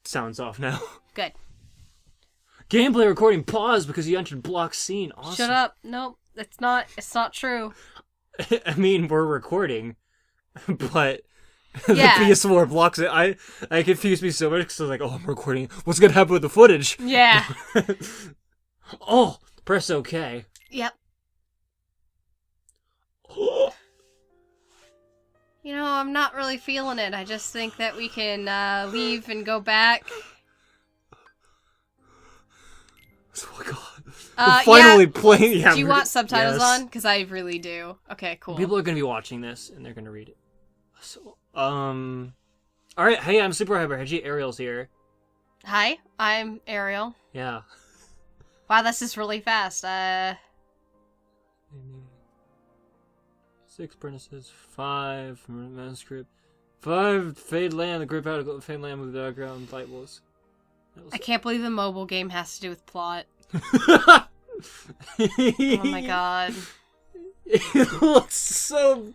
sounds off now. Good. Gameplay recording paused because you entered block scene. Awesome. Shut up. Nope. It's not true. I mean, we're recording, but Yeah. the PS4 blocks it. I confused me so much because I was like, oh, I'm recording. What's gonna happen with the footage? Yeah. Oh, press OK. Yep. You know, I'm not really feeling it. I just think that we can leave and go back. Oh my god. We're finally playing. Yeah, do you want subtitles yes. on? Because I really do. Okay, cool. People are going to be watching this, and they're going to read it. So, alright, hey, I'm SuperHyperHedgey. Ariel's here. Hi, I'm Ariel. Yeah. Wow, this is really fast. 6 apprentices, 5 from manuscript, 5 Fade Land, the group out of Fade Land with the background, light was. I can't believe the mobile game has to do with plot. Oh my god. It looks so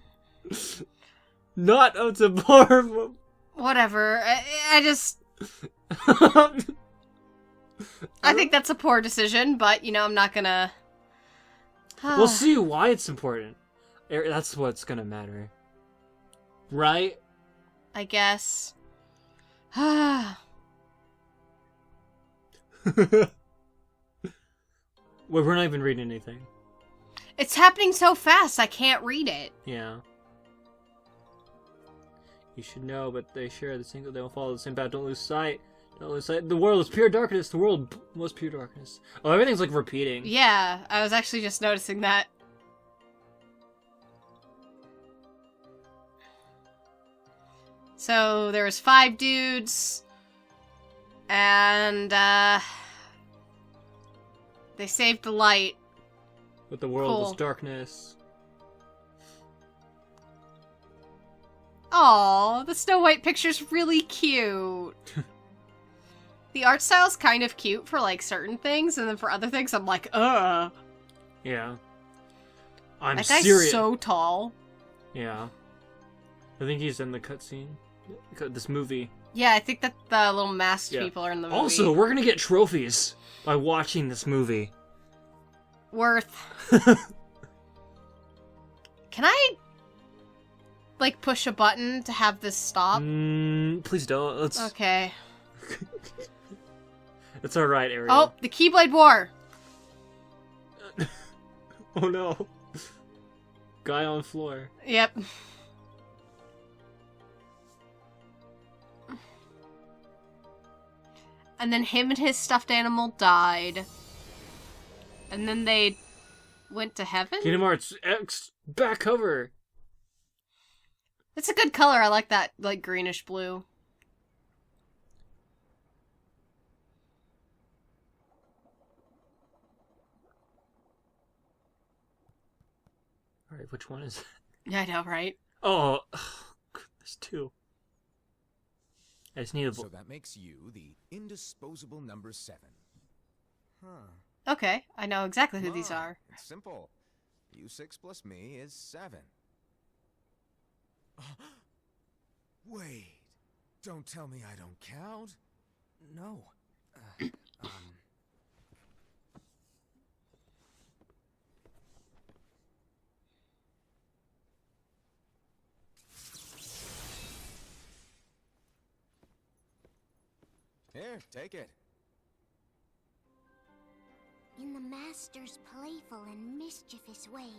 not up to par. Whatever. I just... I think that's a poor decision, but, you know, I'm not gonna... We'll see why it's important. That's what's gonna matter. Right? I guess. Well, we're not even reading anything. It's happening so fast, I can't read it. Yeah. You should know, but they share the single. They will follow the same path. Don't lose sight. Don't lose sight. The world is pure darkness. The world was pure darkness. Oh, everything's like repeating. Yeah, I was actually just noticing that. So there was 5 dudes, and they saved the light. But the world was Cool. darkness. Aw, the Snow White picture's really cute. The art style's kind of cute for, like, certain things, and then for other things, I'm like, ugh. Yeah. I'm That guy's serious. so tall. Yeah. I think he's in the cutscene. This movie. Yeah, I think that the little masked Yeah. people are in the movie. Also, we're gonna get trophies by watching this movie. Worth. Can I, like, push a button to have this stop? Please don't. Let's. Okay. It's alright, Ariel. Oh, the Keyblade War! Oh no. Guy on floor. Yep. And then him and his stuffed animal died. And then they went to heaven? Kingdom Hearts X back cover. It's a good color. I like that, like, greenish blue. Alright, which one is it? Yeah, I know, right? Oh, there's 2. I just need a... So that makes you the indisposable number 7. Huh. Okay, I know exactly who Come these on, are. It's simple. You 6 plus me is 7. Wait. Don't tell me I don't count. No. Here, take it. In the Master's playful and mischievous way,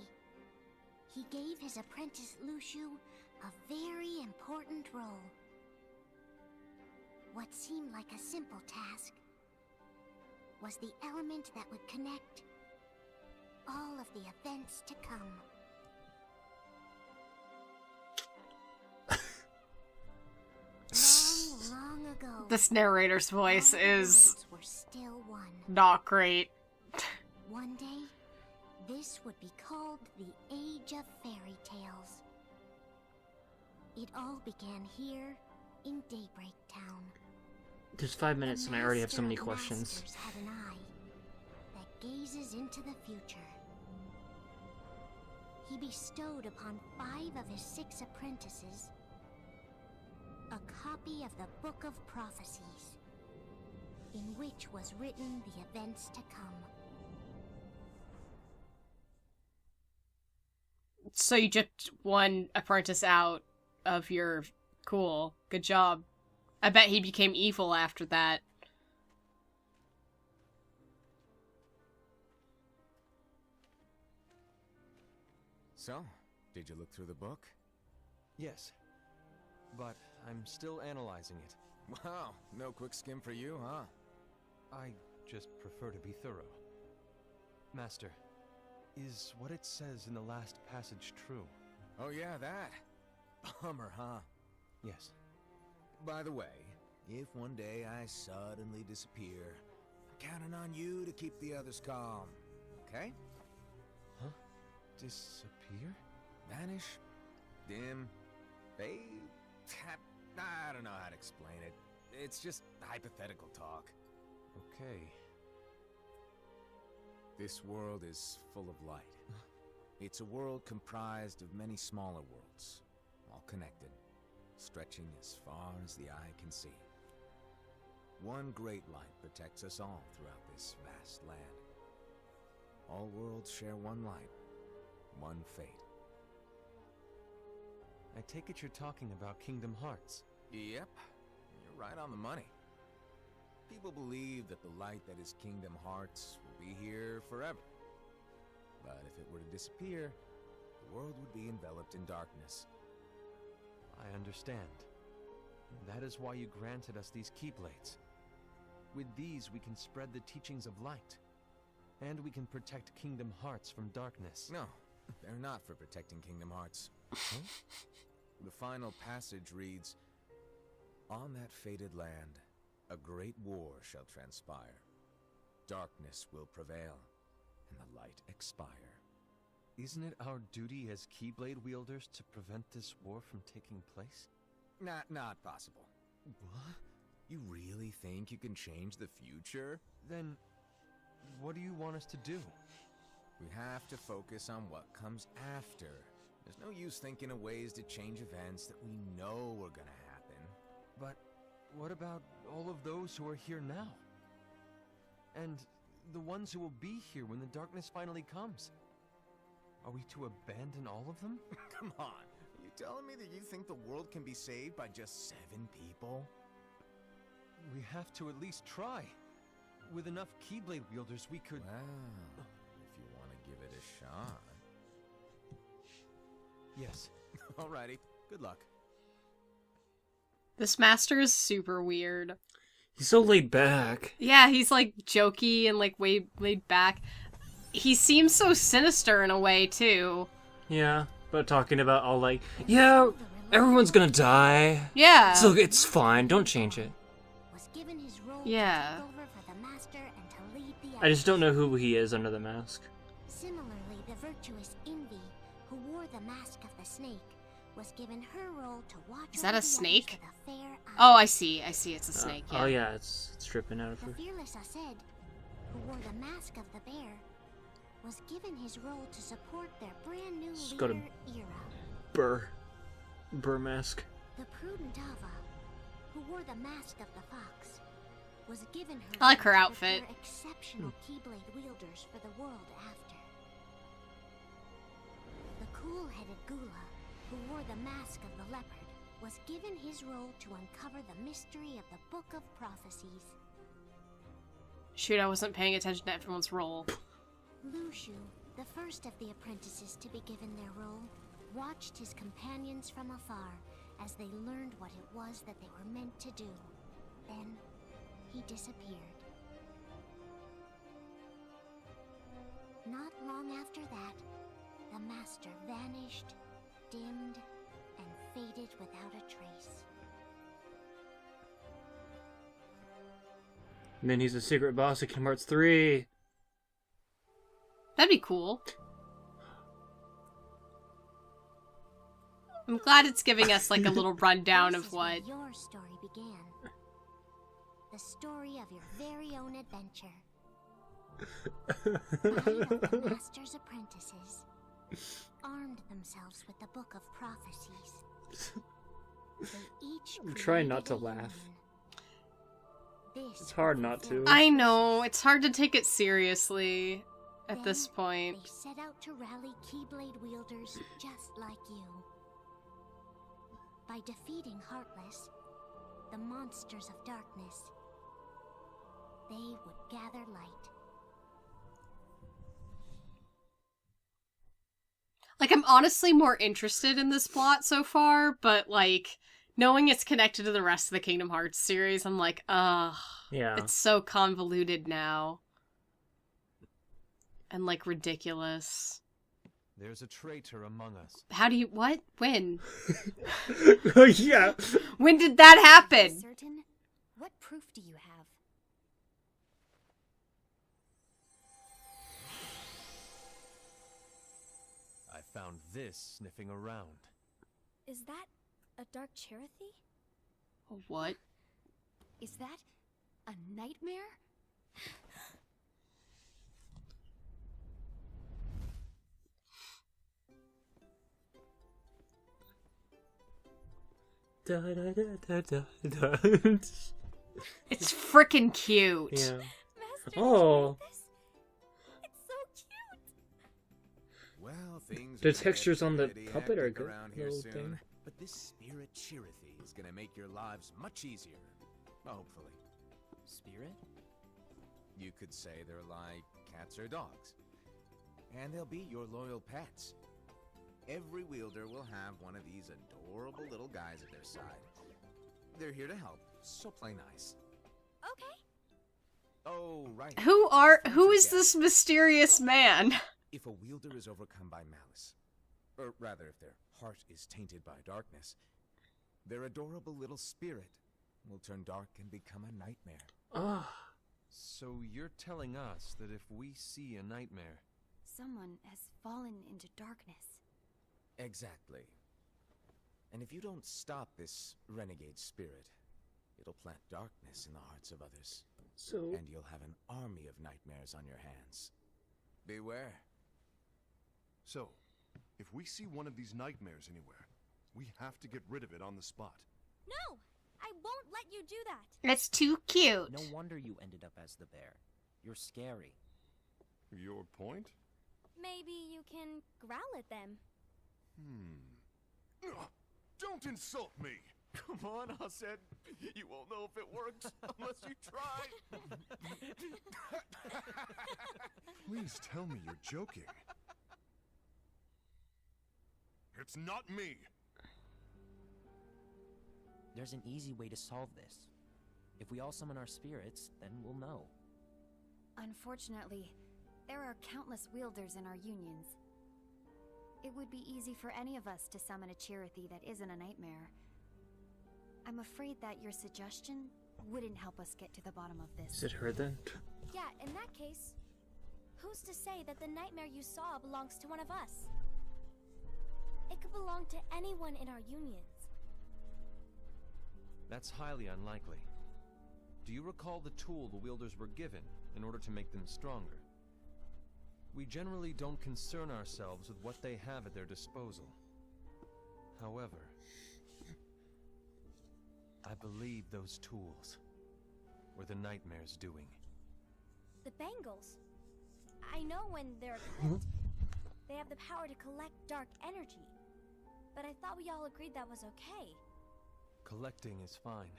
he gave his apprentice Luciu a very important role. What seemed like a simple task was the element that would connect all of the events to come. Long ago, This narrator's voice all the is worlds were still one. not great. One day, this would be called the Age of Fairy Tales. It all began here in Daybreak Town. There's 5 minutes and I already have so many Master of questions. Masters had an eye that gazes into the future. He bestowed upon 5 of his 6 apprentices a copy of the Book of Prophecies. in which was written the events to come. So you just one apprentice out of your... Cool. Good job. I bet he became evil after that. So, did you look through the book? Yes, but I'm still analyzing it. Wow, no quick skim for you, huh? I just prefer to be thorough. Master, is what it says in the last passage true? Oh yeah, that. Bummer, huh? Yes. By the way, if one day I suddenly disappear, I'm counting on you to keep the others calm, okay? Huh? Disappear? Vanish? Dim? Fade? I don't know how to explain it. It's just hypothetical talk. Okay. This world is full of light. It's a world comprised of many smaller worlds, all connected, stretching as far as the eye can see. One great light protects us all throughout this vast land. All worlds share one light, one fate. I take it you're talking about Kingdom Hearts. Yep, you're right on the money. People believe that the light that is Kingdom Hearts will be here forever. But if it were to disappear, the world would be enveloped in darkness. I understand. That is why you granted us these Keyblades. With these, we can spread the teachings of light. And we can protect Kingdom Hearts from darkness. No, they're not for protecting Kingdom Hearts. Huh? The final passage reads, "On that fated land, a great war shall transpire. Darkness will prevail, and the light expire." Isn't it our duty as Keyblade wielders to prevent this war from taking place? Not possible. What? You really think you can change the future? Then, what do you want us to do? We have to focus on what comes after. There's no use thinking of ways to change events that we know are gonna happen. But what about all of those who are here now? And the ones who will be here when the darkness finally comes? Are we to abandon all of them? Come on, are you telling me that you think the world can be saved by just 7 people? We have to at least try. With enough Keyblade wielders, we could... Well, if you want to give it a shot. Yes. Alrighty, good luck. This master is super weird. He's so laid back. Yeah, he's like jokey and like way laid back. He seems so sinister in a way too. Yeah, but talking about all like, yeah, everyone's gonna die. Yeah. So it's fine, don't change it. Was given his role Yeah. to take over for the master and to lead the I just don't know who he is under the mask. Similarly, the virtuous Envy, who wore the mask of the snake, was given her role to watch Is that over a the snake? others with a fair eye. Oh, I see, it's a snake. Yeah. Oh yeah, it's dripping out of The her. fearless Aced, who wore the mask of the bear, was given his role to support their brand new Just got a- leader, Ira. Burr mask. The prudent Ava, who wore the mask of the fox, was given her I like her role to outfit. prepare exceptional Keyblade wielders for the world after. The cool-headed Gula, who wore the mask of the leopard, was given his role to uncover the mystery of the Book of Prophecies. Shoot, I wasn't paying attention to everyone's role. Lushu, the first of the apprentices to be given their role, watched his companions from afar as they learned what it was that they were meant to do. Then, he disappeared. Not long after that, the master vanished, dimmed, and faded without a trace. And then he's a secret boss of Kingdom Hearts 3. That'd be cool. I'm glad it's giving us like a little rundown This of is where what. your story began. The story of your very own adventure. 5 of the master's apprentices armed themselves with the Book of Prophecies. They each I'm trying not created to a laugh. union. This It's hard not to. I know, it's hard to take it seriously at this point. They set out to rally Keyblade wielders just like you. By defeating Heartless, the monsters of darkness, they would gather light. Like, I'm honestly more interested in this plot so far, but, like, knowing it's connected to the rest of the Kingdom Hearts series, I'm like, ugh. Yeah. It's so convoluted now. And, like, ridiculous. There's a traitor among us. How do you... What? When? Yeah. When did that happen? Certain? What proof do you have? I found this sniffing around. Is that a dark Cherokee? What? Is that a nightmare? Da, da, da, da, da, da. It's frickin' cute. Yeah. Master, Oh. did you make this? It's so cute. Well, things The are gonna textures get on the pretty puppet are hectic good, around here little soon. thing. But this spirit Chirithy is gonna make your lives much easier. Hopefully. Spirit? You could say they're like cats or dogs. And they'll be your loyal pets. Every wielder will have one of these adorable little guys at their side. They're here to help, so play nice. Okay. Oh, right. Who is this mysterious man? If a wielder is overcome by malice, or rather if their heart is tainted by darkness, their adorable little spirit will turn dark and become a nightmare. Ah. So you're telling us that if we see a nightmare... Someone has fallen into darkness. Exactly. And if you don't stop this renegade spirit, it'll plant darkness in the hearts of others. So. And you'll have an army of nightmares on your hands. Beware. So, if we see one of these nightmares anywhere, we have to get rid of it on the spot. No! I won't let you do that! It's too cute. No wonder you ended up as the bear. You're scary. Your point? Maybe you can growl at them. Ugh, don't insult me! Come on, Hassan. You won't know if it works unless you try. Please tell me you're joking. It's not me! There's an easy way to solve this. If we all summon our spirits, then we'll know. Unfortunately, there are countless wielders in our unions. It would be easy for any of us to summon a Chirithy that isn't a nightmare. I'm afraid that your suggestion wouldn't help us get to the bottom of this. Is it her then? Yeah, in that case, who's to say that the nightmare you saw belongs to one of us? It could belong to anyone in our unions. That's highly unlikely. Do you recall the tool the wielders were given in order to make them stronger? We generally don't concern ourselves with what they have at their disposal. However, I believe those tools were the nightmare's doing. The bangles. I know when they're equipped, they have the power to collect dark energy. But I thought we all agreed that was okay. Collecting is fine,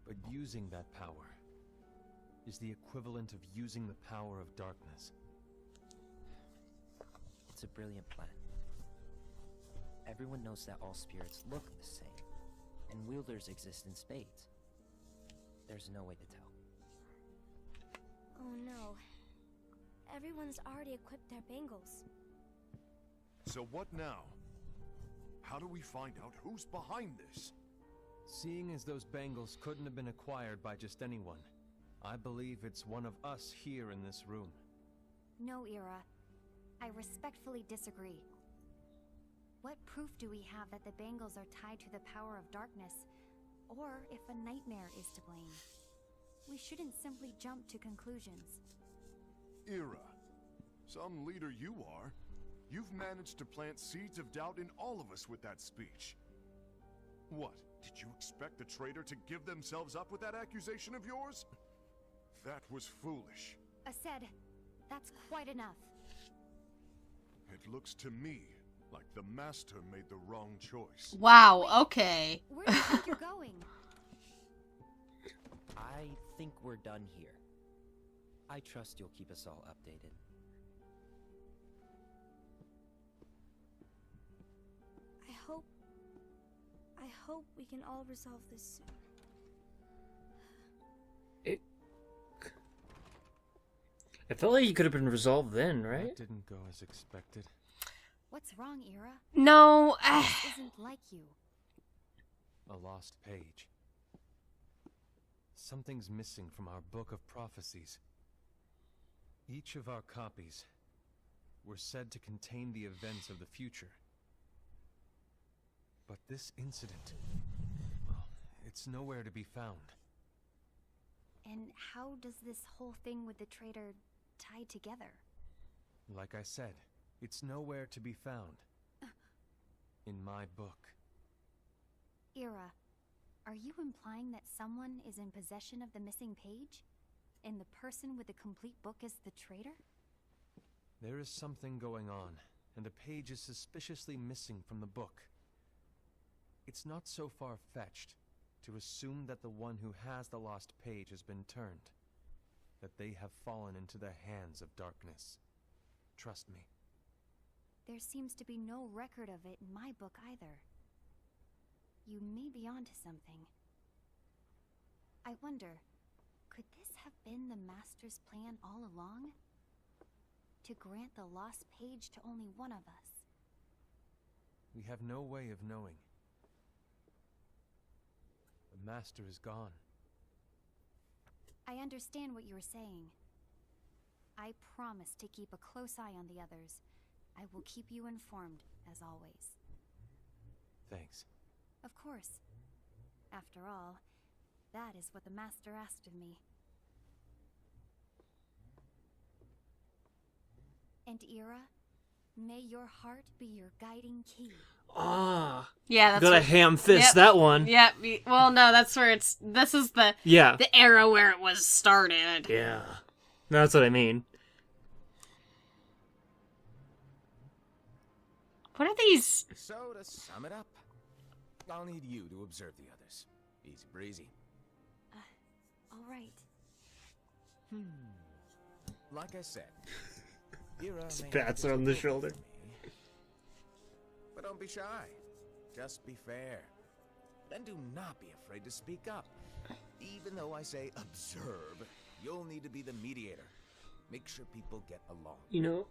but using that power is the equivalent of using the power of darkness. It's a brilliant plan. Everyone knows that all spirits look the same, and wielders exist in spades. There's no way to tell. Oh no. Everyone's already equipped their bangles. So what now? How do we find out who's behind this? Seeing as those bangles couldn't have been acquired by just anyone, I believe it's one of us here in this room. No, Ira. I respectfully disagree. What proof do we have that the bangles are tied to the power of darkness, or if a nightmare is to blame? We shouldn't simply jump to conclusions. Ira, some leader you are. You've managed to plant seeds of doubt in all of us with that speech. What? Did you expect the traitor to give themselves up with that accusation of yours? That was foolish. Said, that's quite enough. It looks to me like the Master made the wrong choice. Wow, okay. Where do you think you're going? I think we're done here. I trust you'll keep us all updated. I hope we can all resolve this soon. It felt like it could have been resolved then, right? That didn't go as expected. What's wrong, Ira? No. This isn't like you. A lost page. Something's missing from our book of prophecies. Each of our copies were said to contain the events of the future. But this incident, well, it's nowhere to be found. And how does this whole thing with the traitor tie together? Like I said, it's nowhere to be found. In my book. Ira, are you implying that someone is in possession of the missing page? And the person with the complete book is the traitor? There is something going on, and a page is suspiciously missing from the book. It's not so far-fetched to assume that the one who has the lost page has been turned, that they have fallen into the hands of darkness. Trust me. There seems to be no record of it in my book either. You may be onto something. I wonder, could this have been the Master's plan all along? To grant the lost page to only one of us? We have no way of knowing. The Master is gone. I understand what you're saying. I promise to keep a close eye on the others. I will keep you informed, as always. Thanks. Of course. After all, that is what the Master asked of me. And Ira, may your heart be your guiding key. Ah. Yeah, that's Gotta what- ham fist Yep. that one. Yeah, well, no, that's where this is the era where it was started. Yeah. That's what I mean. What are these? So, to sum it up, I'll need you to observe the others. Easy breezy. All right. Like I said, Ira may Pats have her on the disapproval shoulder. of me. But don't be shy. Just be fair. And do not be afraid to speak up. Even though I say observe, you'll need to be the mediator. Make sure people get along. You know,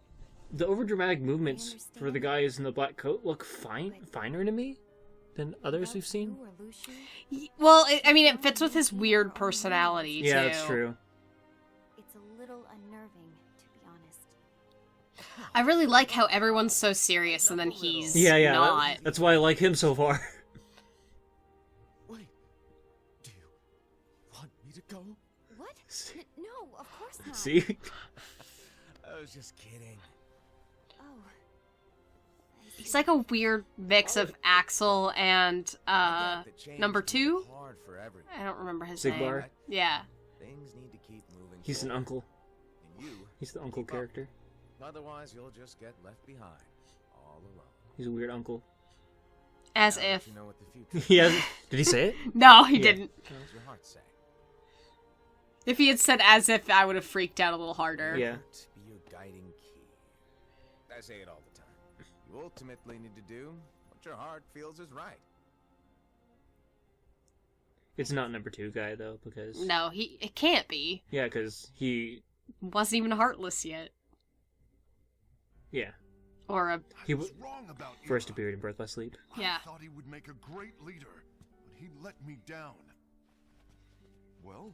the overdramatic movements for the guys in the black coat look finer to me than others we've seen. Well, I mean, it fits with his weird personality, too. Yeah, that's true. It's a little unnerving, to be honest. I really like how everyone's so serious and then he's Yeah, not. that's why I like him so far. Wait, do you want me to go? What? No, of course not. See? I was just kidding. Oh. He's like a weird mix of Axel and, number 2? Hard for everyone. I don't remember his Sigmar. name. Yeah. Things need to keep moving. He's an forward. uncle. And you He's the uncle keep up. character. Otherwise, you'll just get left behind, all alone. He's a weird uncle. As Now that if. you know what the future He has. Did he say it? No, he Yeah. didn't. What does your heart say? If he had said as if, I would have freaked out a little harder. Yeah. Heart be your guiding key. I say it all the time. You ultimately need to do what your heart feels is right. It's not number 2 guy though, because No, it can't be. yeah, because he Wasn't even heartless yet. yeah Or a... he was wrong about first Ira. appeared in Birth by Sleep. Yeah. I thought he would make a great leader, but he let me down. Well,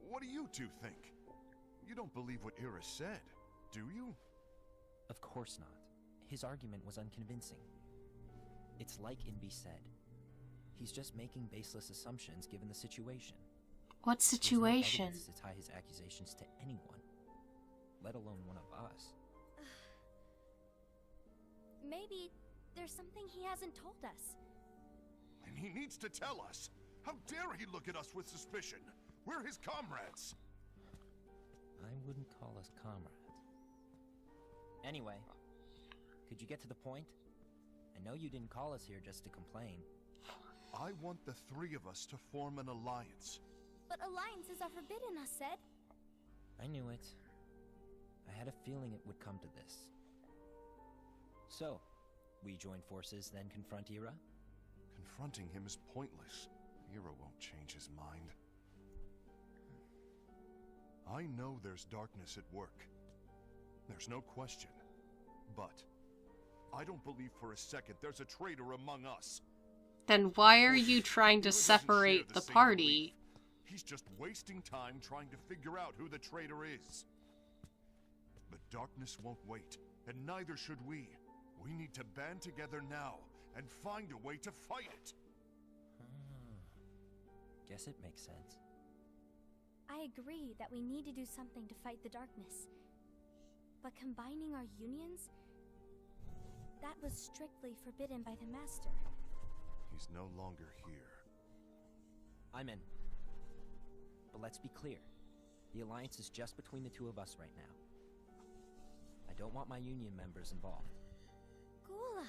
what do you two think? You don't believe what Ira said, do you? Of course not. His argument was unconvincing. It's like Inby said. He's just making baseless assumptions given the situation. What There's no situation? evidence to tie his accusations to anyone, let alone one of us. Maybe there's something he hasn't told us. I and he needs to tell us. How dare he look at us with suspicion? We're his comrades. I wouldn't call us comrades. Anyway, could you get to the point? I know you didn't call us here just to complain. I want the three of us to form an alliance. But alliances are forbidden, I said. I knew it. I had a feeling it would come to this. So, we join forces, then confront Ira? Confronting him is pointless. Ira won't change his mind. I know there's darkness at work. There's no question. But I don't believe for a second there's a traitor among us. Then why are you trying to separate the party? He's just wasting time trying to figure out who the traitor is. But darkness won't wait, and neither should we. We need to band together now and find a way to fight it. Guess it makes sense. I agree that we need to do something to fight the darkness. But combining our unions? That was strictly forbidden by the Master. He's no longer here. I'm in. But let's be clear. The alliance is just between the two of us right now. I don't want my union members involved. Gula!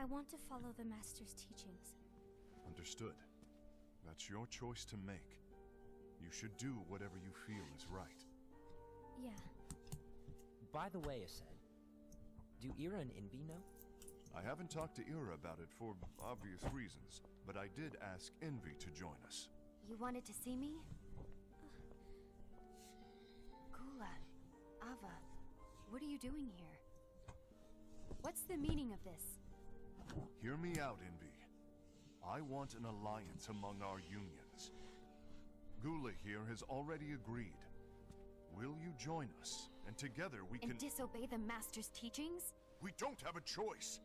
I want to follow the Master's teachings. Understood. That's your choice to make. You should do whatever you feel is right. Yeah. By the way, Ased, do Ira and Envy know? I haven't talked to Ira about it for obvious reasons, but I did ask Envy to join us. You wanted to see me? Gula, Ava, what are you doing here? What's the meaning of this? Hear me out, Envy. I want an alliance among our unions. Gula here has already agreed. Will you join us? And together we can... And disobey the Master's teachings? We don't have a choice.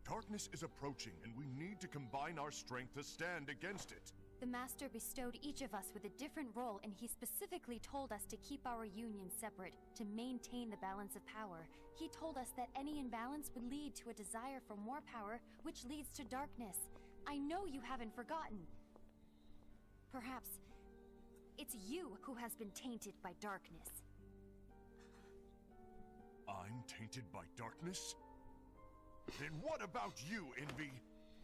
Darkness is approaching, and we need to combine our strength to stand against it. The Master bestowed each of us with a different role, and he specifically told us to keep our union separate, to maintain the balance of power. He told us that any imbalance would lead to a desire for more power, which leads to darkness. I know you haven't forgotten. Perhaps it's you who has been tainted by darkness. I'm tainted by darkness? Then what about you, Envy?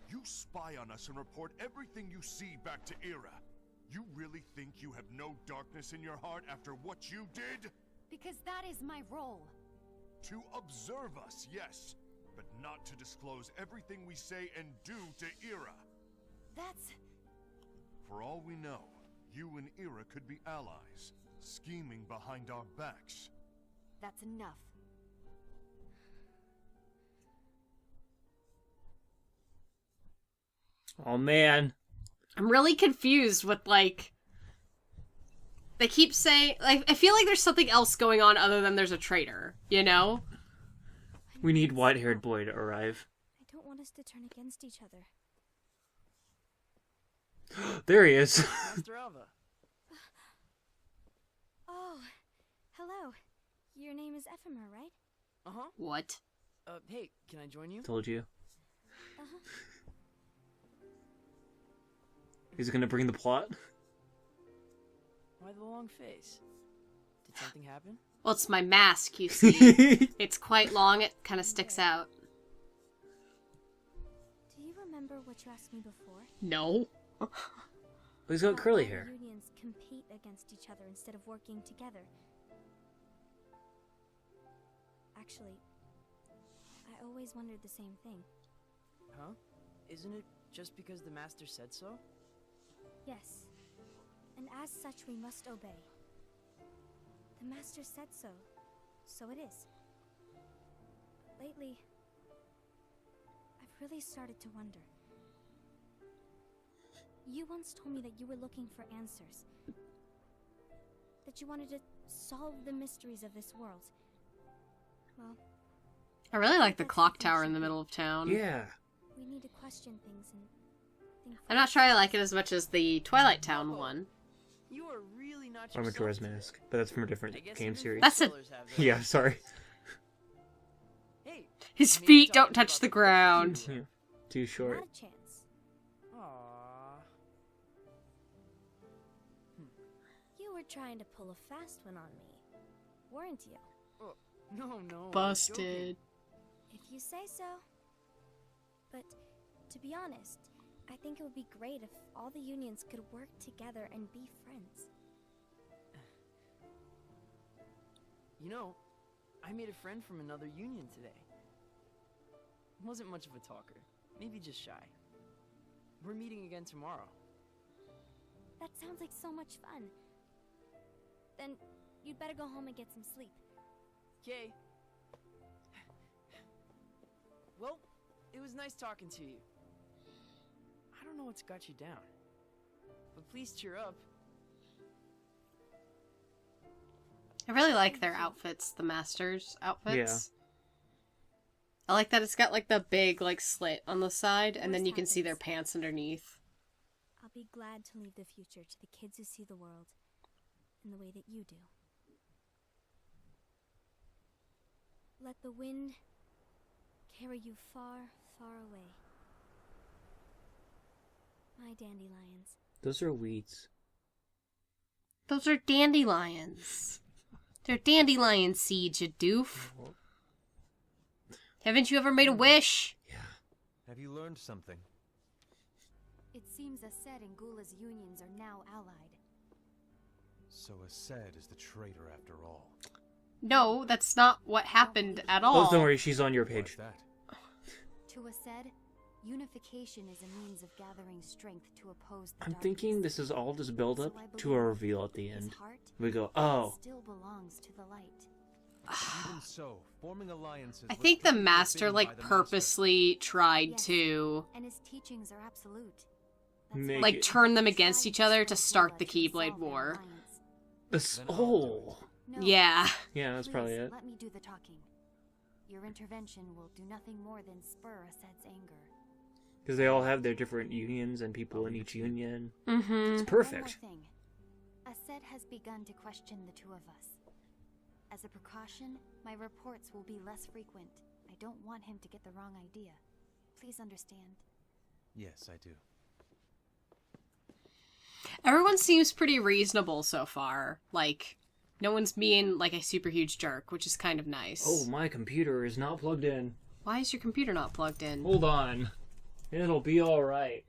You spy on us and report everything you see back to Ira. You really think you have no darkness in your heart after what you did? Because that is my role. To observe us, yes, but not to disclose everything we say and do to Ira. That's... For all we know, you and Ira could be allies, scheming behind our backs. That's enough. Oh man. I'm really confused with, like... They keep saying... Like, I feel like there's something else going on other than there's a traitor, you know? We need white-haired boy to arrive. I don't want us to turn against each other. There he is. Master Alva. Oh, hello. Your name is Ephemer, right? Uh-huh. What? Hey, can I join you? Told you. Uh-huh. He's gonna bring the plot. Why the long face? Did something happen? Well, it's my mask, you see. It's quite long, it kind of sticks out. Do you remember what you asked me before? No. He's got About curly why hair. Unions compete against each other instead of working together. Actually, I always wondered the same thing. Huh? Isn't it just because the Master said so? Yes, and as such we must obey. The Master said so, so it is. Lately, I've really started to wonder. You once told me that you were looking for answers. That you wanted to solve the mysteries of this world. Well, I really like the clock tower in the middle of town. Yeah. we need to question things and think. I'm not sure I like it as much as the Twilight Town one. You are really not Or yourself Majora's today. Mask, but that's from a different I guess game even series. That's a- footballers have their Yeah, own sorry. Hey, His maybe feet talk don't about touch the the ground. Yeah, too short. Not a chance. Aww. You were trying to pull a fast one on me, weren't you? Oh, no, I was joking. Busted. If you say so. But to be honest, I think it would be great if all the unions could work together and be friends. You know, I made a friend from another union today. Wasn't much of a talker, maybe just shy. We're meeting again tomorrow. That sounds like so much fun. Then you'd better go home and get some sleep. Okay. Well, it was nice talking to you. I don't know what's got you down, but please cheer up. I really like their outfits, the Masters' outfits. I like that it's got like the big like slit on the side, and then you can see their pants underneath. I'll be glad to leave the future to the kids who see the world in the way that you do. Let the wind carry you far, far away. My dandelions. Those are weeds. Those are dandelions. They're dandelion seeds, you doof. Haven't you ever made a wish? Have you learned something? It seems Ased and Gula's unions are now allied. So Ased is the traitor after all. No, that's not what happened at all. Oh, don't worry, she's on your Why's page. that? To Ased, unification is a means of gathering strength to oppose the I'm darkness. thinking this is all just build up So I to a believe reveal at the his end. heart We go, oh, still belongs to the light. Even so, forming alliances. I with think the people master forbidden like by the purposely tried Yes. to And his teachings are absolute. Make like it- turn them He against tried each to other to persuade start Gula the to Keyblade dissolve their War. alliance. this, Then I'll do oh, No, Yeah. yeah, that's probably please, it. Let me do the talking. Your intervention will do nothing more than spur Ased's anger. Because they all have their different unions and people in each union. Mm-hmm. It's perfect. One more thing. Ased has begun to question the two of us. As a precaution, my reports will be less frequent. I don't want him to get the wrong idea. Please understand. Yes, I do. Everyone seems pretty reasonable so far. Like, no one's being like a super huge jerk, which is kind of nice. Oh, my computer is not plugged in. Why is your computer not plugged in? Hold on. It'll be alright.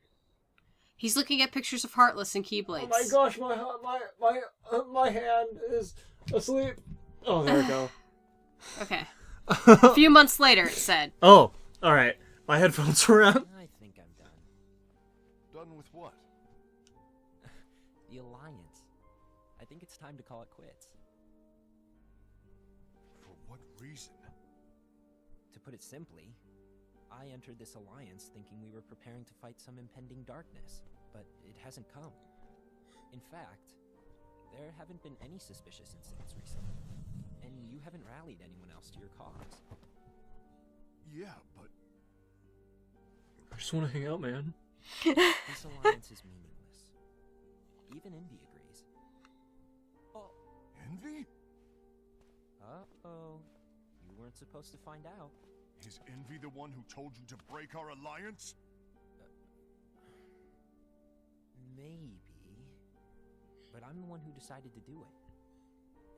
He's looking at pictures of Heartless and Oh Keyblades. my gosh, my hand is asleep. Oh, there we go. Okay. A few months later, it said. Oh, alright. My headphones were out. I think I'm done. Done with what? The Alliance. I think it's time to call it quits. For what reason? To put it simply, I entered this alliance thinking we were preparing to fight some impending darkness, but it hasn't come. In fact, there haven't been any suspicious incidents recently, and you haven't rallied anyone else to your cause. Yeah, but I just want to hang out, man. This alliance is meaningless. Even Envy agrees. Envy? Uh-oh. You weren't supposed to find out. Is Envy the one who told you to break our alliance? Maybe. But I'm the one who decided to do it.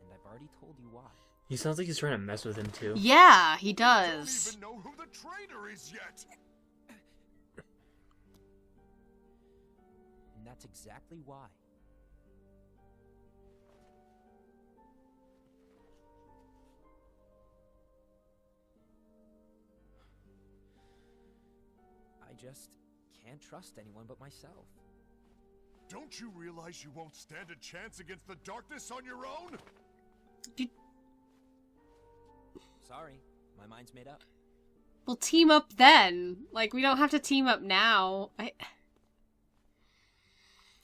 And I've already told you why. He sounds like he's trying to mess with him, too. Yeah, he I don't does. even know who the traitor is yet! And that's exactly why. I just can't trust anyone but myself. Don't you realize you won't stand a chance against the darkness on your own? Sorry, my mind's made up. We'll team up then. Like, we don't have to team up now.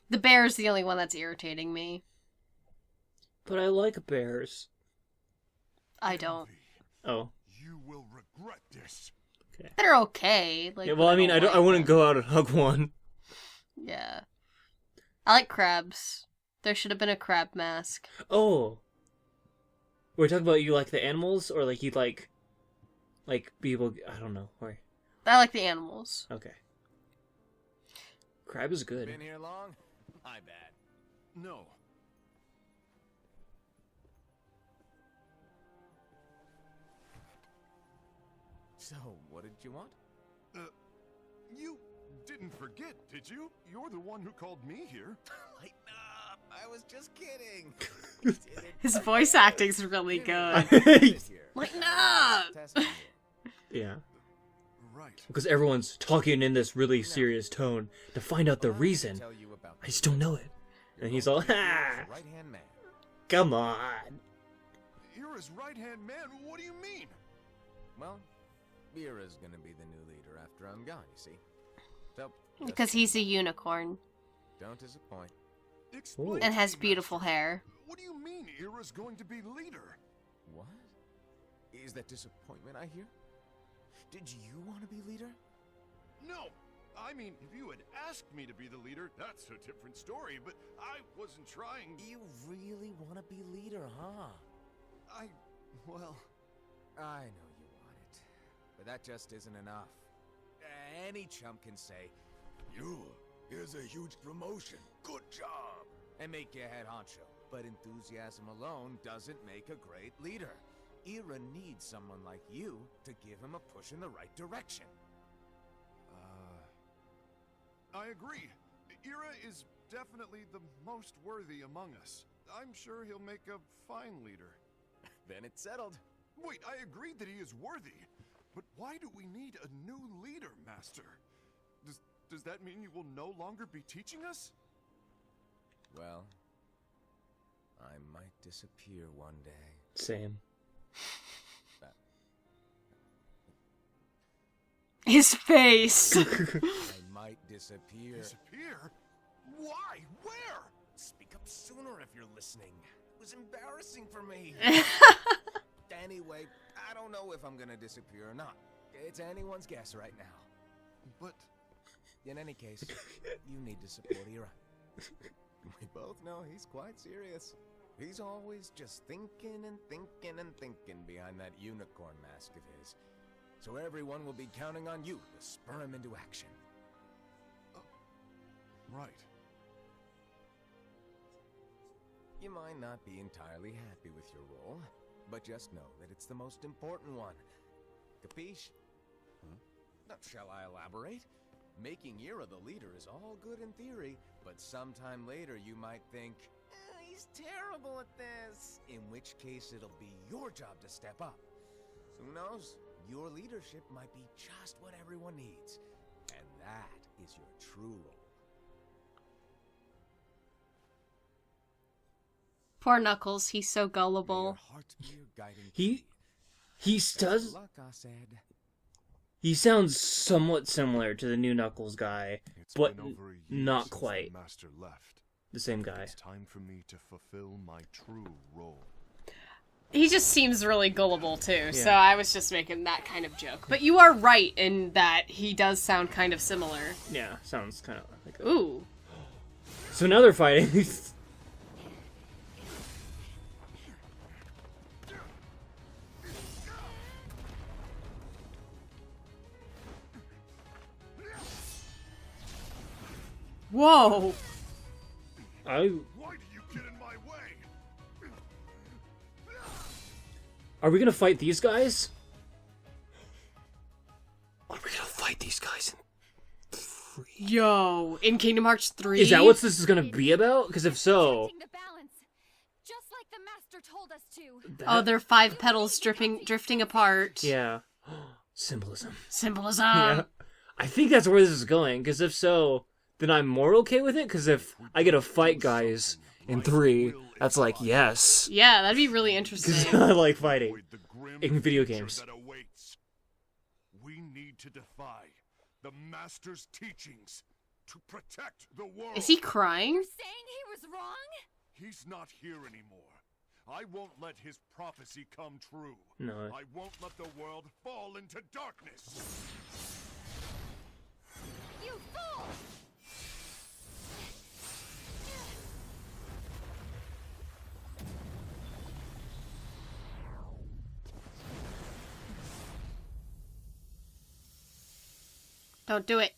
The bear's the only one that's irritating me. But I like bears. I don't. Envy, Oh. you will regret this. They're okay. Like, Yeah, well, I mean, I like wouldn't them. go out and hug one. Yeah. I like crabs. There should have been a crab mask. Oh. We're talking about you like the animals, or like you like people, I don't know. Or... I like the animals. Okay. Crab is good. Been here long? My bad. No. So, what did you want? You didn't forget, did you? You're the one who called me here. Lighten up! I was just kidding. His voice acting's really good. Lighten up! Yeah. Right. Because everyone's talking in this really serious tone to find out the reason. I just don't know it. And he's all, ha! Right-hand man. Come on. Ira's right-hand man? What do you mean? Well, Ira's gonna be the new leader after I'm gone, you see. So, Because he's a unicorn. don't disappoint. Explain And to has me, beautiful Master. hair. What do you mean Ira's going to be leader? What? Is that disappointment I hear? Did you want to be leader? No! I mean, if you had asked me to be the leader, that's a different story, but I wasn't trying... You really want to be leader, huh? Well... I know you want it, but that just isn't enough. Any chump can say, here's a huge promotion, good job, and make you head honcho. But enthusiasm alone doesn't make a great leader. Ira needs someone like you to give him a push in the right direction. I agree. Ira is definitely the most worthy among us. I'm sure he'll make a fine leader. Then it's settled. Wait, I agree that he is worthy. But why do we need a new leader, Master? Does that mean you will no longer be teaching us? Well, I might disappear one day. Same. His face. I might disappear. Disappear? Why? Where? Speak up sooner if you're listening. It was embarrassing for me. Anyway, I don't know if I'm gonna disappear or not. It's anyone's guess right now. But... In any case, you need to support Ira. We both know he's quite serious. He's always just thinking and thinking and thinking behind that unicorn mask of his. So everyone will be counting on you to spur him into action. Right. You might not be entirely happy with your role, but just know that it's the most important one. Capiche? Now, shall I elaborate? Making Ira the leader is all good in theory, but sometime later you might think, he's terrible at this. In which case it'll be your job to step up. Who knows? Your leadership might be just what everyone needs. And that is your true role. Poor Knuckles, he's so gullible. He does... Luck, I said. He sounds somewhat similar to the new Knuckles guy, but been over a year not since quite the Master left. the same guy. It's time for me to fulfill my true role. He just seems really gullible too, so I was just making that kind of joke. But you are right in that he does sound kind of similar. Yeah, sounds kind of like that. Ooh. So now they're fighting. Whoa. Why do you get in my way? Are we gonna fight these guys? Are we gonna fight these guys in 3? Yo, in Kingdom Hearts 3? Is that what this is gonna be about? Because if so... The balance, just like the master told us to. Oh, they're 5 petals drifting apart. Yeah. Symbolism. Symbolism. Yeah. I think that's where this is going, because if so, then I'm more okay with it, because if I get to fight guys in 3, that's like, yes. Yeah, that'd be really interesting. I like fighting in video games. We need to defy the Master's teachings to protect the world. Is he crying? You're saying he was wrong? He's not here anymore. I won't let his prophecy come true. No. I won't let the world fall into darkness. You fool! Don't do it.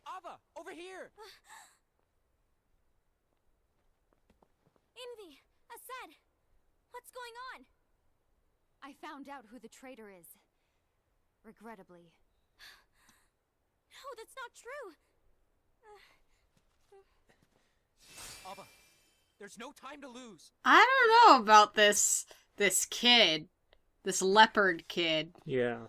Ava, over here! Envy! Asad! What's going on? I found out who the traitor is. Regrettably. No, that's not true! Ava, there's no time to lose. I don't know about this kid. This leopard kid. Yeah.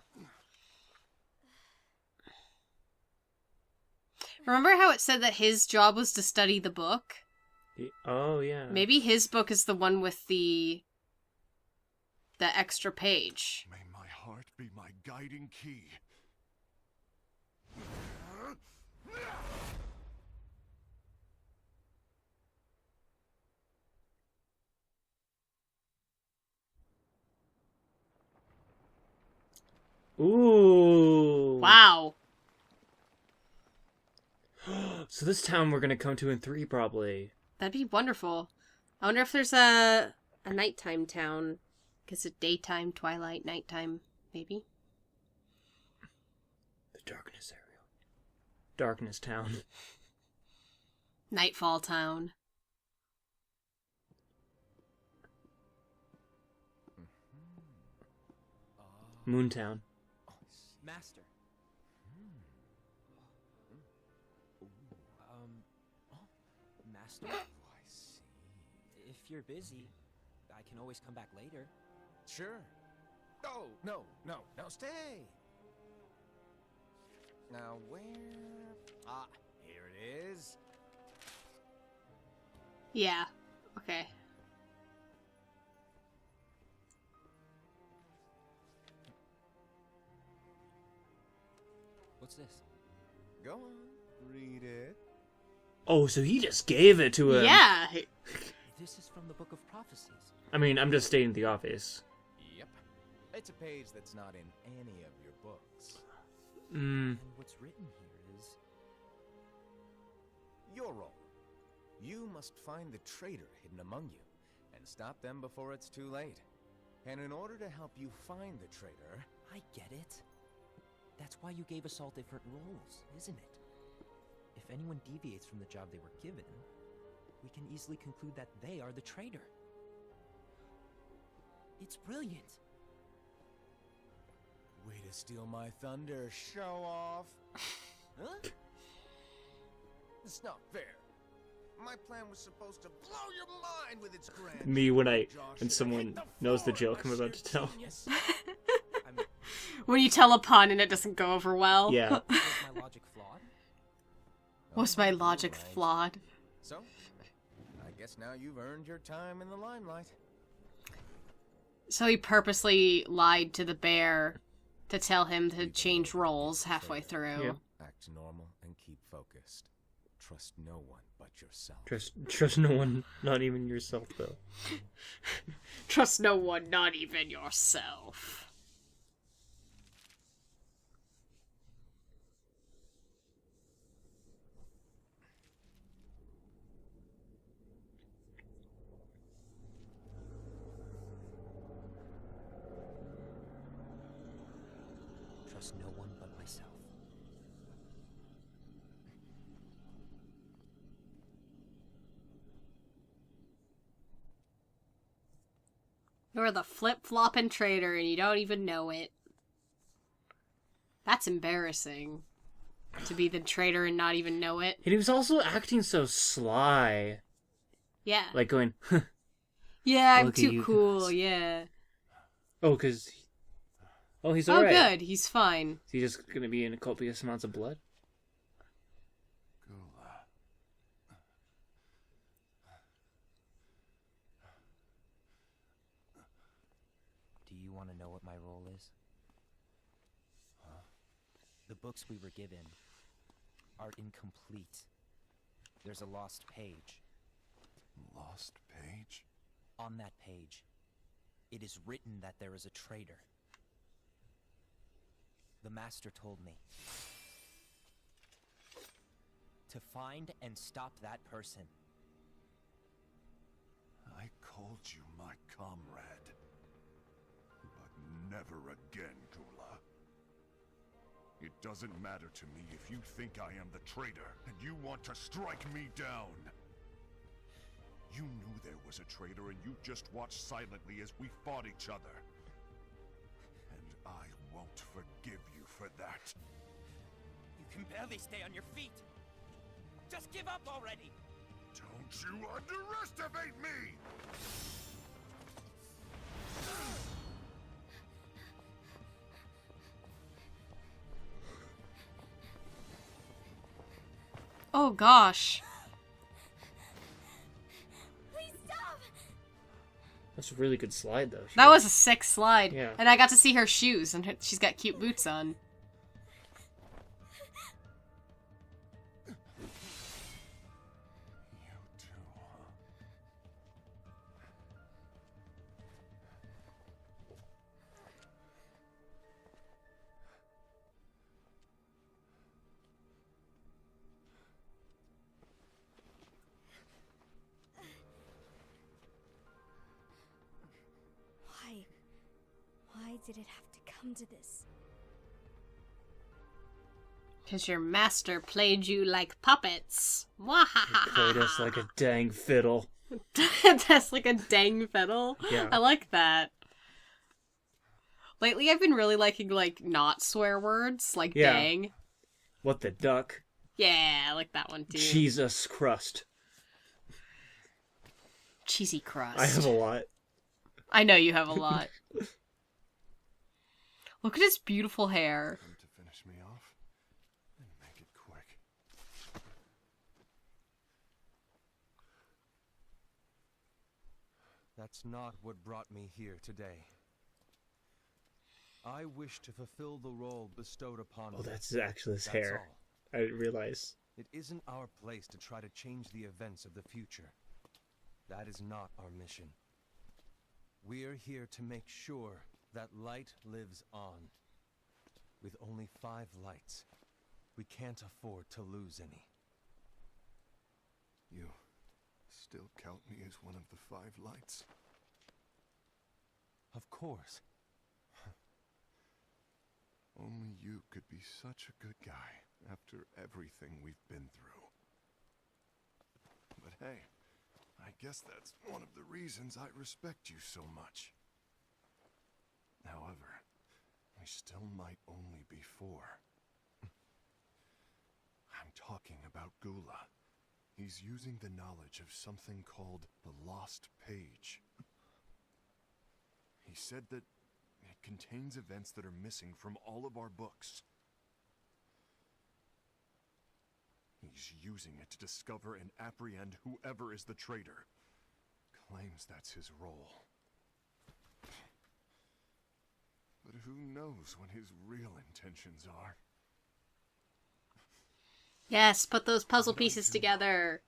Remember how it said that his job was to study the book? Oh, yeah. Maybe his book is the one with the extra page. May my heart be my guiding key. Ooh. Wow. So this town we're gonna come to in 3, probably. That'd be wonderful. I wonder if there's a nighttime town. Guess a daytime, twilight, nighttime, maybe. The darkness area. Darkness town. Nightfall town. Moontown. Master. Master? I see. If you're busy, I can always come back later. Sure. Oh, no, stay. Now, where? Ah, here it is. Yeah. Okay. What's this? Go on, read it. Oh, so he just gave it to him. Yeah. This is from the Book of Prophecies. I mean, I'm just stating the obvious. Yep. It's a page that's not in any of your books. Mm. And what's written here is... Your role. You must find the traitor hidden among you, and stop them before it's too late. And in order to help you find the traitor... I get it. That's why you gave us all different roles, isn't it? If anyone deviates from the job they were given, we can easily conclude that they are the traitor. It's brilliant. Way to steal my thunder, show off. Huh? It's not fair. My plan was supposed to blow your mind with its grand. Me when someone knows the joke I'm about to tell. When you tell a pun and it doesn't go over well. Yeah. Was my logic flawed? Was my logic flawed? So, I guess now you've earned your time in the limelight. So he purposely lied to the bear to tell him to change roles halfway through. Yeah. Act normal and keep focused. Trust no one but yourself. Trust no one, not even yourself, though. Trust no one, not even yourself. Trust no one but myself. You're the flip-flopping traitor and you don't even know it. That's embarrassing. To be the traitor and not even know it. And he was also acting so sly. Yeah. Like going, yeah, I'm look at too you cool, guys. yeah. oh, because... Oh, he's Oh, alright. good, he's fine. Is he just gonna be in copious amounts of blood? Do you want to know what my role is? Huh? The books we were given are incomplete. There's a lost page. Lost page? On that page, it is written that there is a traitor. The Master told me. To find and stop that person. I called you my comrade. But never again, Gula. It doesn't matter to me if you think I am the traitor, and you want to strike me down. You knew there was a traitor, and you just watched silently as we fought each other. And I won't forgive you for that. You can barely stay on your feet. Just give up already! Don't you underestimate me! Oh gosh. Please stop! That's a really good slide, though. That was a sick slide. Yeah. And I got to see her shoes, and she's got cute boots on. Why did it have to come to this? Because your master played you like puppets. He played us like a dang fiddle. That's like a dang fiddle. Yeah. I like that. Lately, I've been really liking, like, not swear words, like Yeah. dang. What the duck? Yeah, I like that one, too. Jesus crust. Cheesy crust. I have a lot. I know you have a lot. Look at his beautiful hair. To finish me off, and make it quick. That's not what brought me here today. I wish to fulfill the role bestowed upon me. Oh, that's actually his That's hair. all. I didn't realize. It isn't our place to try to change the events of the future. That is not our mission. We're here to make sure that light lives on. With only 5 lights, we can't afford to lose any. You still count me as one of the 5 lights? Of course. Only you could be such a good guy after everything we've been through. But hey, I guess that's one of the reasons I respect you so much. However, we still might only be 4. I'm talking about Gula. He's using the knowledge of something called the Lost Page. He said that it contains events that are missing from all of our books. He's using it to discover and apprehend whoever is the traitor. Claims that's his role. But who knows what his real intentions are? Yes, put those puzzle pieces together.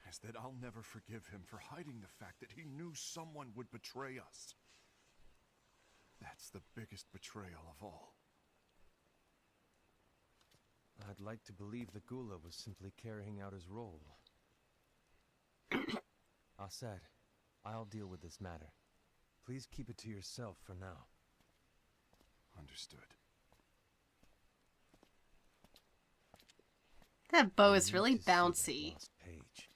Is that I'll never forgive him for hiding the fact that he knew someone would betray us. That's the biggest betrayal of all. I'd like to believe that Gula was simply carrying out his role. Aset, I'll deal with this matter. Please keep it to yourself for now. Understood. That bow is really bouncy. Page.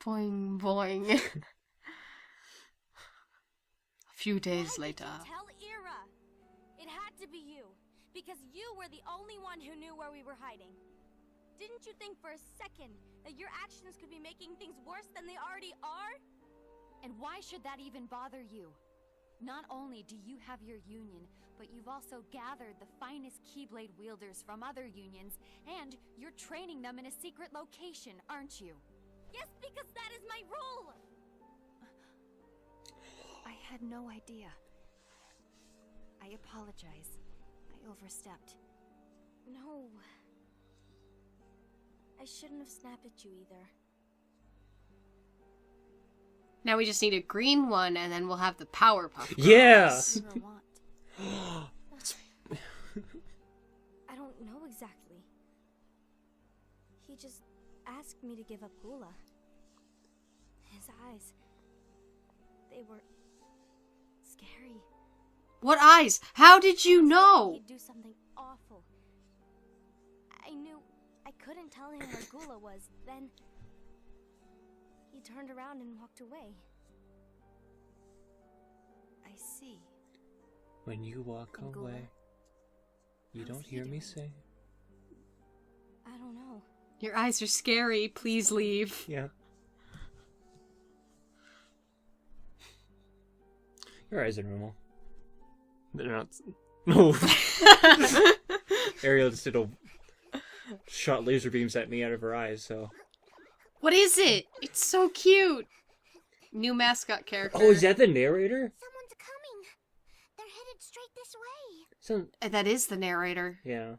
Boing, boing. A few days later. Tell Ira! It had to be you, because you were the only one who knew where we were hiding. Didn't you think for a second that your actions could be making things worse than they already are? And why should that even bother you? Not only do you have your union, but you've also gathered the finest Keyblade wielders from other unions, and you're training them in a secret location, aren't you? Yes, because that is my role! I had no idea. I apologize. I overstepped. No. I shouldn't have snapped at you either. Now we just need a green one, and then we'll have the Powerpuff Girls. Yeah! Never want. asked me to give up Gula. His eyes, they were scary. What eyes? How did you know? He'd do something awful. I knew I couldn't tell him where Gula was. Then he turned around and walked away. I see. When you walk And Gula? away, you How's don't he hear me doing? say. I don't know. Your eyes are scary. Please leave. Yeah. Your eyes are normal. They're not. No. Ariel just did a shot laser beams at me out of her eyes. So. What is it? It's so cute. New mascot character. Oh, is that the narrator? Someone's coming. They're headed straight this way. Some. That is the narrator. Yeah.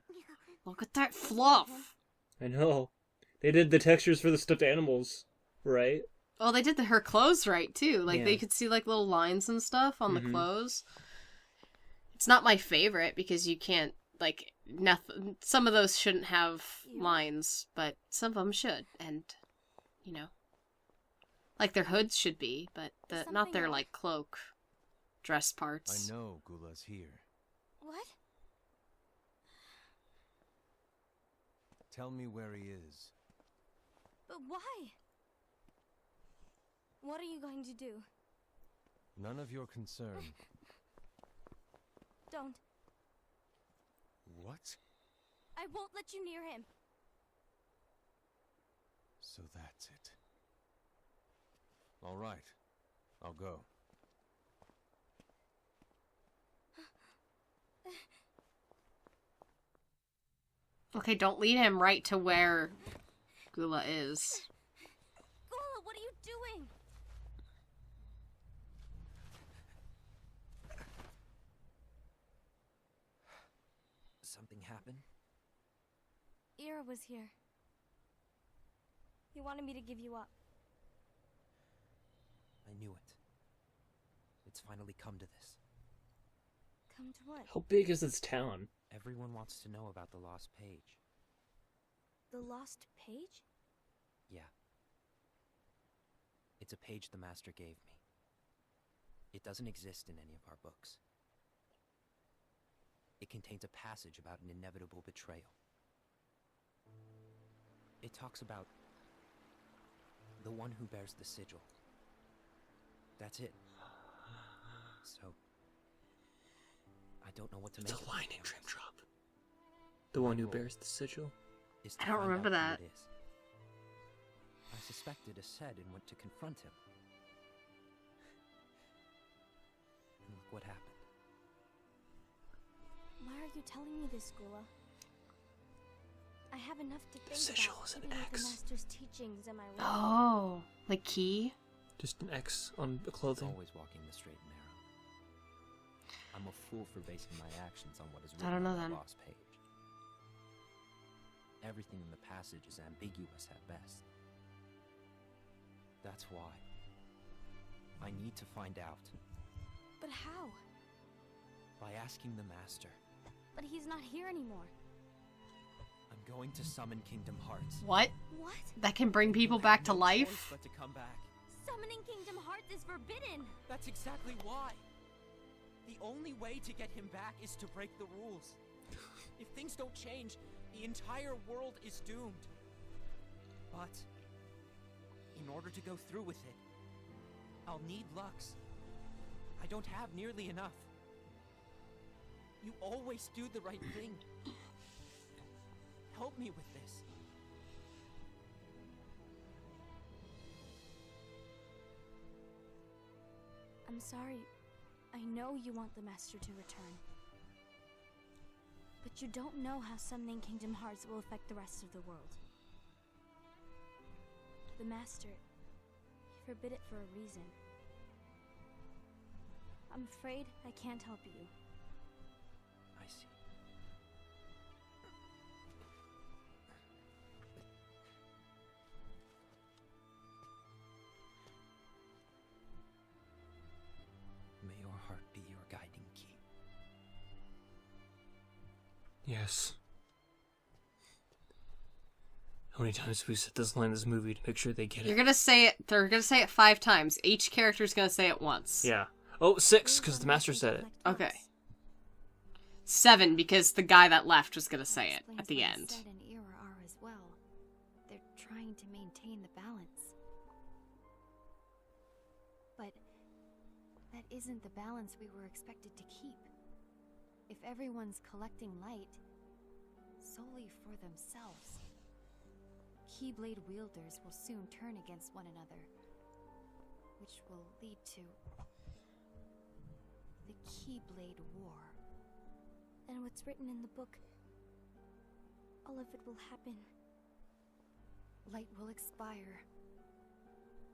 Look at that fluff. I know. They did the textures for the stuffed animals, right? Oh, they did her clothes right too. Like Yeah. they could see like little lines and stuff on Mhm. the clothes. It's not my favorite because you can't like nothing. Some of those shouldn't have lines, but some of them should, and you know, like their hoods should be, but not their Something like cloak, dress parts. I know Gula's here. What? Tell me where he is. But why? What are you going to do? None of your concern. Don't. What? I won't let you near him. So that's it. All right. I'll go. Okay, don't lead him right to where Gula is. Gula, what are you doing? Something happened? Ira was here. He wanted me to give you up. I knew it. It's finally come to this. Come to what? How big is this town? Everyone wants to know about the lost page. The lost page? Yeah. It's a page the Master gave me. It doesn't exist in any of our books. It contains a passage about an inevitable betrayal. It talks about the one who bears the sigil. That's it. So, I don't know what to It's make a of line it. in Dream Drop. The one who bears the sigil. Is to I don't find remember out who that. it is. I suspected Ased and went to confront him. And look what happened. Why are you telling me this, Gula? I have enough to think sigil about, is an even with the X. Master's teachings, am I right? Oh, like key? Just an X on the It's clothing. always walking the straight and narrow. I'm a fool for basing my actions on what is I don't written know on then. the lost page. Everything in the passage is ambiguous at best. That's why I need to find out But how? by asking the Master. But he's not here anymore. I'm going to summon Kingdom Hearts. What? What? That can bring people You back have to no life? choice but to come back. Summoning Kingdom Hearts is forbidden! That's exactly why. The only way to get him back is to break the rules. If things don't change, the entire world is doomed. But in order to go through with it, I'll need Lux. I don't have nearly enough. You always do the right thing. Help me with this. I'm sorry. I know you want the Master to return. But you don't know how summoning Kingdom Hearts will affect the rest of the world. The Master, he forbid it for a reason. I'm afraid I can't help you. I see. May your heart be your guiding key. Yes. How many times have we said this line in this movie to make sure they get You're it? gonna say it. They're gonna say it 5 times. Each character's gonna say it once. Yeah. Oh, 6, because the master said it. Okay. 7, because the guy that left was gonna say it at the end. Set and Era are as well. They're trying to maintain the balance. But that isn't the balance we were expected to keep. If everyone's collecting light solely for themselves, Keyblade wielders will soon turn against one another, which will lead to the Keyblade War. And what's written in the book, all of it will happen. Light will expire.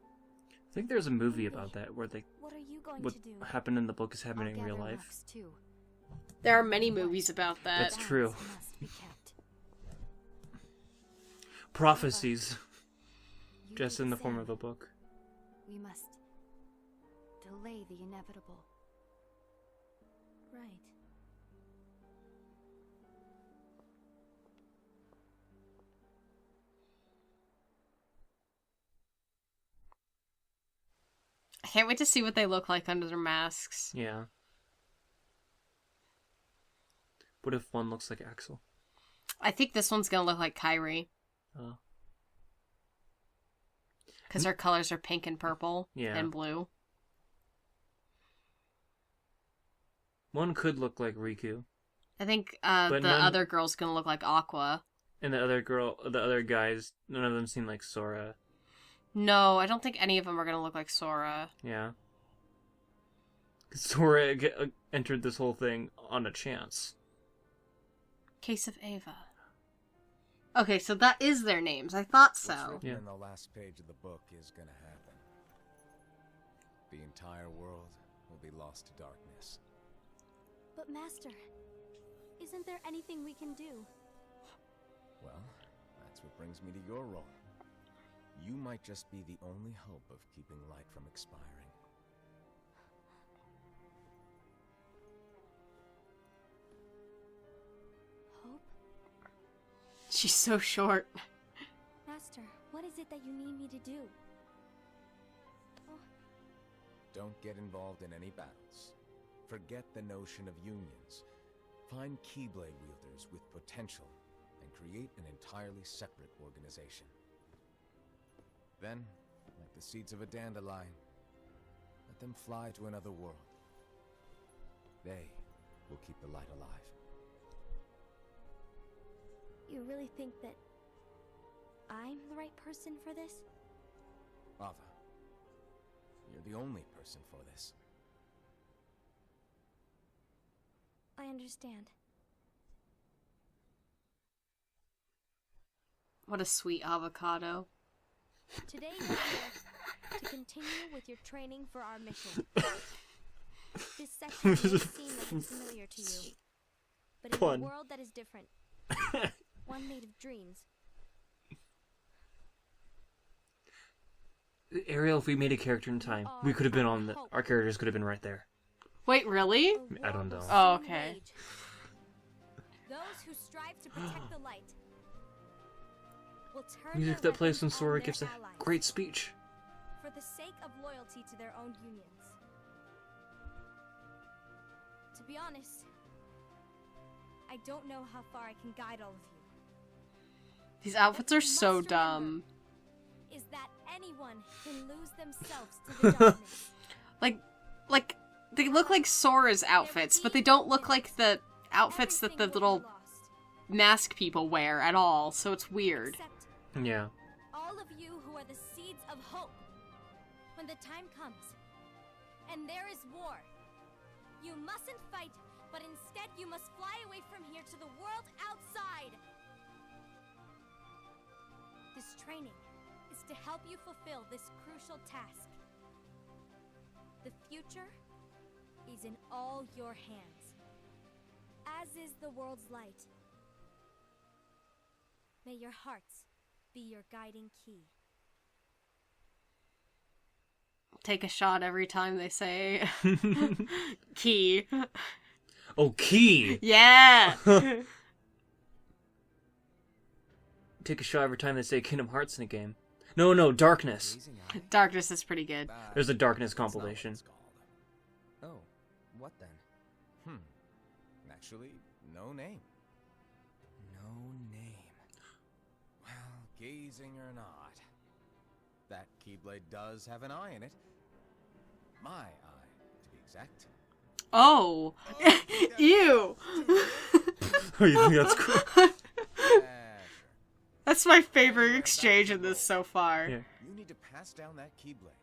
I think there's a movie about that where they What are you going what to do? happened in the book is happening in I'll real gather life. rocks, too. There are many movies about that. That's true. Balance must be kept. Prophecies, You just did in the say form of a book. we must delay the inevitable. Right. I can't wait to see what they look like under their masks. Yeah. What if one looks like Axel? I think this one's gonna look like Kyrie. Oh. Because her colors are pink and purple Yeah. and blue. One could look like Riku. I think But the none- other girl's gonna look like Aqua. And the other guys, none of them seem like Sora. No, I don't think any of them are gonna look like Sora. Yeah. 'Cause Sora entered this whole thing on a chance. Case of Ava. Okay, so that is their names. I thought What's so. written Yeah. in the last page of the book is gonna happen. The entire world will be lost to darkness. But Master, isn't there anything we can do? Well, that's what brings me to your role. You might just be the only hope of keeping light from expiring. Hope? She's so short. Master, what is it that you need me to do? Don't get involved in any battles. Forget the notion of unions. Find Keyblade wielders with potential and create an entirely separate organization. Then, like the seeds of a dandelion, let them fly to another world. They will keep the light alive. You really think that I'm the right person for this? Ava, you're the only person for this. I understand. What a sweet avocado. Today you're here to continue with your training for our mission. This section may seem like it's familiar to you, but in Pun. a world that is different, one made of dreams. Ariel, if we made a character in time, we could have been on our characters could have been right there. Wait, really? A I don't world will know. Oh, soon okay. wage. Those who strive to protect the light will turn Music their that plays when weapons on Sora their gives a allies great speech. for the sake of loyalty to their own unions. To be honest, I don't know how far I can guide all of you. These outfits are What you so must dumb. remember is that anyone can lose themselves to the darkness. Like, they look like Sora's outfits, but they don't look like the outfits that the Everything will little be lost, mask people wear at all, so it's weird. except Yeah. all of you who are the seeds of hope. When the time comes, and there is war, you mustn't fight, but instead you must fly away from here to the world outside. This training is to help you fulfill this crucial task. The future is in all your hands, as is the world's light. May your hearts be your guiding key. Take a shot every time they say key. Oh, Key! Yeah! take a shot every time they say Kingdom Hearts in a game. No, Darkness. Gazing eye? Darkness is pretty good. There's a Darkness That's not what compilation. it's called. Oh, what then? Actually, no name. No name. Well, gazing or not, that Keyblade does have an eye in it. My eye, to be exact. Oh! Ew! Oh, you think that's cool? Sure. That's my favorite exchange in this so far. Yeah. You need to pass down that Keyblade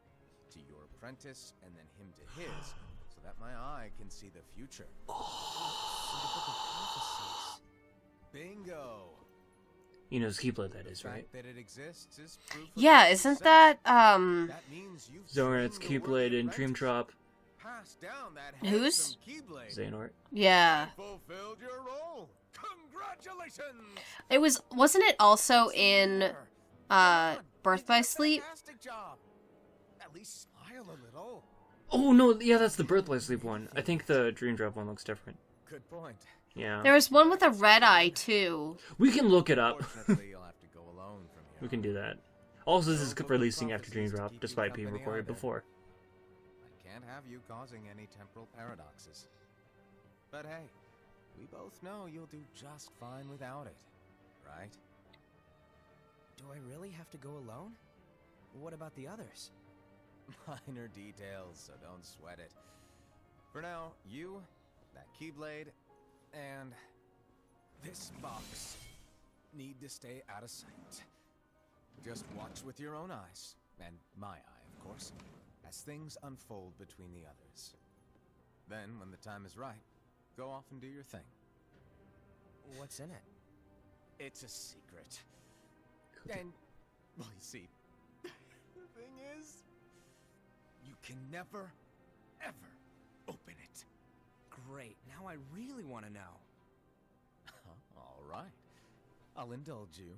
to your apprentice and then him to his, so that my eye can see the future. Bingo! You know whose Keyblade that is, The right? fact that it exists is proof of Yeah, its isn't success. that, That means you've Xehanort's seen the work Keyblade in apprentice. Dream Drop. Pass down that Whose? handsome Keyblade. Xehanort. Yeah. Fulfilled your role. Congratulations! Wasn't it also in, Birth by Sleep? Fantastic job. At least smile a little. Oh, no, yeah, that's the Birth by Sleep one. I think the Dream Drop one looks different. Good point. Yeah. There was one with a red eye, too. We can look it up. Fortunately, you'll have to go alone from here. We can do that. Also, this is releasing after Dream Drop, despite being recorded before. I can't have you causing any temporal paradoxes. But hey, we both know you'll do just fine without it, right? Do I really have to go alone? What about the others? Minor details, so don't sweat it. For now, you, that Keyblade, and this box need to stay out of sight. Just watch with your own eyes, and my eye, of course, as things unfold between the others. Then, when the time is right, go off and do your thing. What's in it? It's a secret. And, well, you see, the thing is, you can never, ever open it. Great, now I really want to know. All right. I'll indulge you.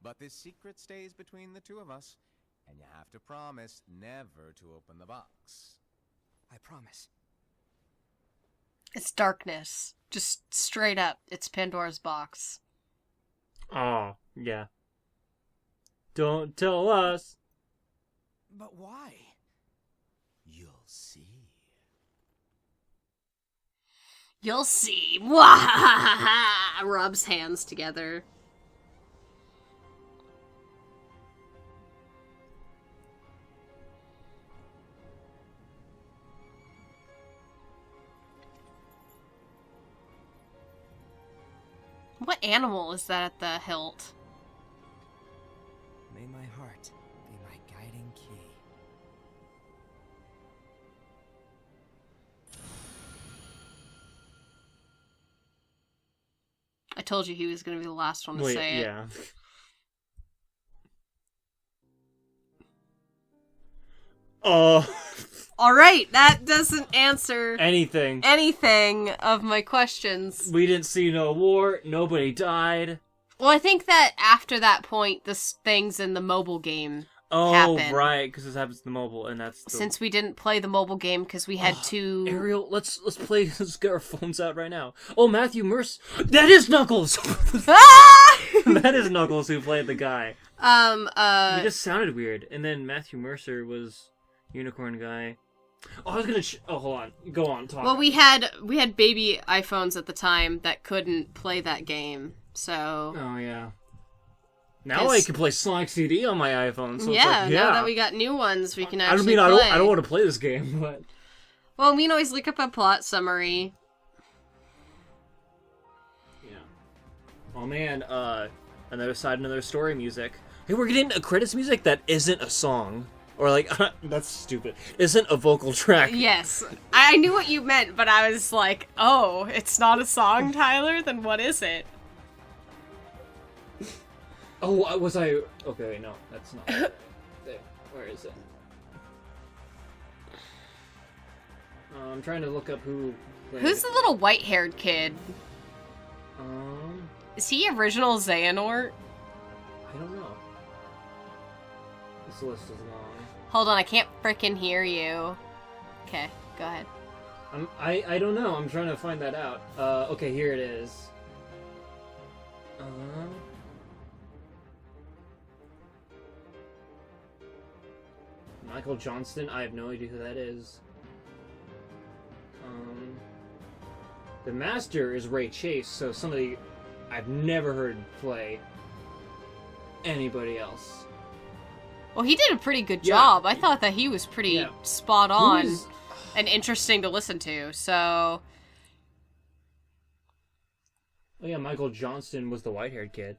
But this secret stays between the two of us, and you have to promise never to open the box. I promise. It's Darkness. Just straight up, it's Pandora's box. Oh, yeah. Don't tell us. But why? You'll see. You'll see. Mwahaha! Rubs hands together. What animal is that at the hilt? May my heart be my guiding key. I told you he was going to be the last one to Wait, say it. yeah. Oh, Alright, that doesn't answer anything. anything of my questions. We didn't see no war. Nobody died. Well, I think that after that point, the things in the mobile game Oh, happen. right, because this happens to the mobile, and that's the... Since we didn't play the mobile game because we had to... Ariel, let's play. Let's get our phones out right now. Oh, Matthew Mercer. That is Knuckles. Ah! That is Knuckles who played the guy. He just sounded weird. And then Matthew Mercer was Unicorn Guy. Oh, I was gonna. Oh, hold on. Go on. Talk. Well, we had baby iPhones at the time that couldn't play that game, so... Oh yeah. Now I can play Sonic CD on my iPhone. So yeah, it's like, now that we got new ones, we can actually I play. don't want to play this game, but Well, we can always look up a plot summary. yeah. Oh man, another story music. Hey, we're getting a credits music that isn't a song. Or like, that's stupid. Isn't a vocal track. Yes. I knew what you meant, but I was like, oh, it's not a song, Tyler? Then what is it? Oh, was I... Okay, no, that's not... There. Where is it? I'm trying to look up who... Who's the little white-haired kid? Um... Is he original Xehanort? I don't know. This list is long. Hold on, I can't frickin' hear you. Okay, go ahead. I don't know. I'm trying to find that out. Okay, here it is. Michael Johnston, I have no idea who that is. The Master is Ray Chase, so somebody I've never heard play anybody else. Well, he did a pretty good Yeah. job. I thought that he was pretty spot on Who is- and interesting to listen to. So, Oh yeah, Michael Johnston was the white-haired kid.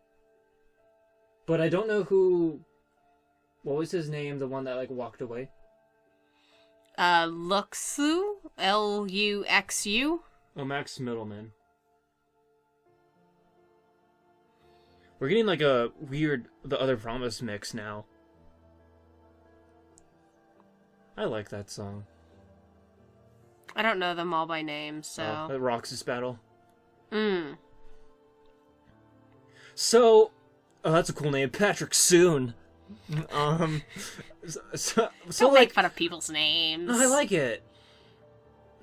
But I don't know who... What was his name, the one that, like, walked away? Luxu? Luxu? Oh, Max Middleman. We're getting, like, a weird The Other Promise mix now. I like that song. I don't know them all by name, so. The Roxas Battle. Mm. So... Oh, that's a cool name. Patrick Soon. So Don't like, make fun of people's names. No, I like it.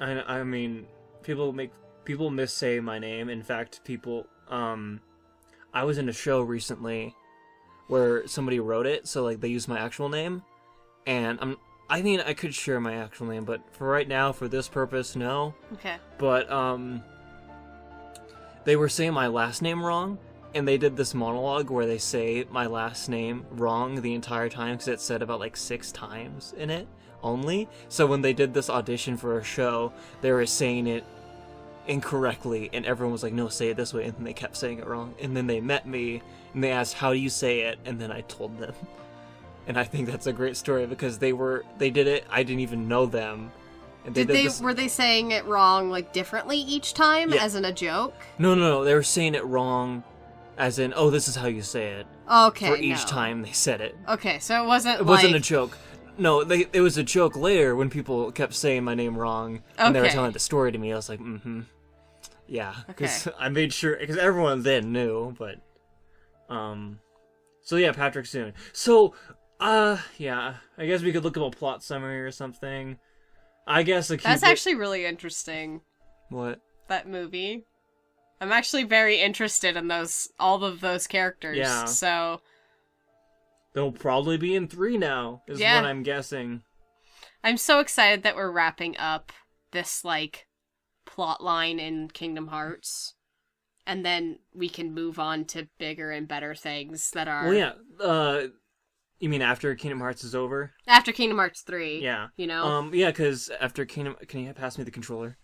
I mean, people missay my name. In fact, people, I was in a show recently where somebody wrote it, so like they used my actual name, and I mean, I could share my actual name, but for right now, for this purpose, no. Okay. But they were saying my last name wrong. And they did this monologue where they say my last name wrong the entire time because it's said about like 6 times in it only. So when they did this audition for a show, they were saying it incorrectly, and everyone was like, "No, say it this way," and then they kept saying it wrong. And then they met me and they asked, "How do you say it?" And then I told them. And I think that's a great story because they did it. I didn't even know them. And Were they saying it wrong like differently each time, as in a joke? No. They were saying it wrong. As in, oh, this is how you say it. Okay, for each time they said it. Okay, so it wasn't a joke. No, it was a joke later when people kept saying my name wrong and they were telling the story to me. I was like, yeah, because I made sure because everyone then knew. But, so yeah, Patrick Soon. So, yeah, I guess we could look up a plot summary or something. I guess that's actually really interesting. What? That movie. I'm actually very interested in all of those characters. Yeah. So they'll probably be in 3 now, is what I'm guessing. I'm so excited that we're wrapping up this like plot line in Kingdom Hearts. And then we can move on to bigger and better things that are Well, yeah. You mean after Kingdom Hearts is over? After Kingdom Hearts 3. Yeah. You know? Yeah, because after Kingdom... Can you pass me the controller?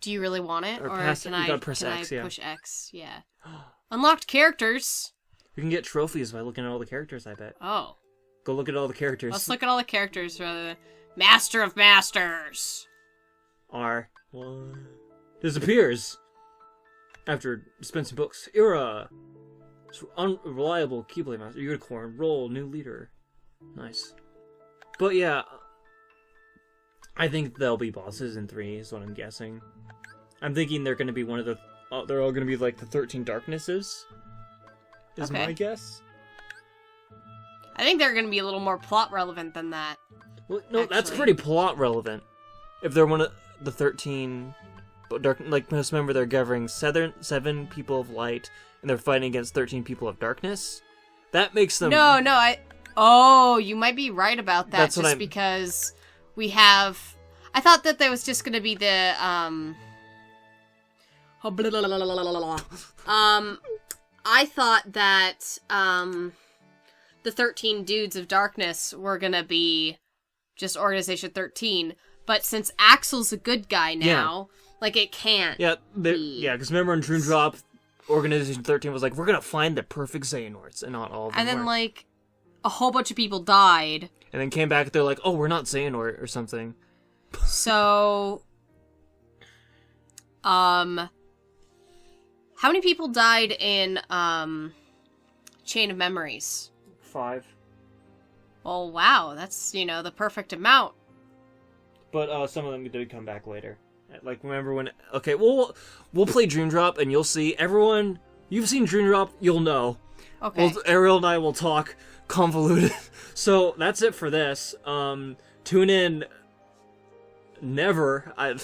Do you really want it? Or can I push X? Yeah. Unlocked characters. We can get trophies by looking at all the characters, I bet. Oh. Go look at all the characters. Let's look at all the characters rather than Master of Masters. R1 disappears after dispensing books. Era. Unreliable Keyblade Master. Unicorn. Roll. New leader. Nice. But yeah, I think they'll be bosses in 3 is what I'm guessing. I'm thinking they're going to be one of the... they're all going to be like the 13 Darknesses. Is my guess. I think they're going to be a little more plot relevant than that. Well, no, that's pretty plot relevant. If they're one of the 13... Like, just remember they're gathering 7 people of light, and they're fighting against 13 people of darkness. That makes them... No, Oh, you might be right about that. That's just because we have... I thought that there was just going to be the, I thought that, the 13 dudes of darkness were going to be just Organization 13. But since Axel's a good guy now, like, it can't be. Yeah, because remember in Dream Drop, Organization 13 was like, we're going to find the perfect Xehanorts, and not all of them And then, were. like, a whole bunch of people died. And then came back, they're like, oh, we're not Xehanort, or something. So, how many people died in, Chain of Memories? 5. Oh, wow, that's, the perfect amount. But, some of them did come back later. Like, remember when... Okay, we'll play Dream Drop, and you'll see. Everyone, you've seen Dream Drop, you'll know. Okay. Ariel and I will talk convoluted. So, that's it for this. Tune in... Never. I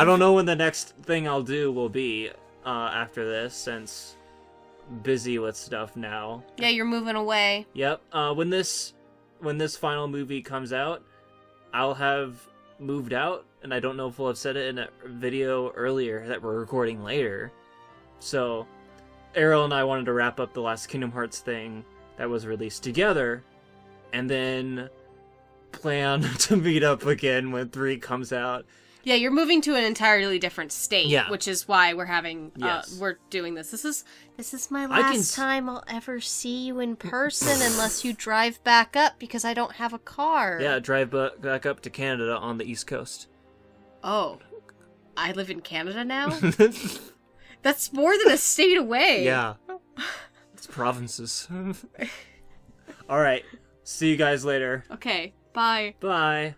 don't know when the next thing I'll do will be, after this, since... busy with stuff now. Yeah, you're moving away. Yep. When when this final movie comes out, I'll have moved out, and I don't know if we'll have said it in a video earlier that we're recording later. So, Errol and I wanted to wrap up the last Kingdom Hearts thing that was released together, and then plan to meet up again when 3 comes out. Yeah, you're moving to an entirely different state, Yeah. which is why we're having Yes. we're doing this. This is my last time I'll ever see you in person unless you drive back up because I don't have a car. Yeah, drive back up to Canada on the East Coast. Oh. I live in Canada now? That's more than a state away. Yeah. It's provinces. Alright. See you guys later. Okay. Bye. Bye.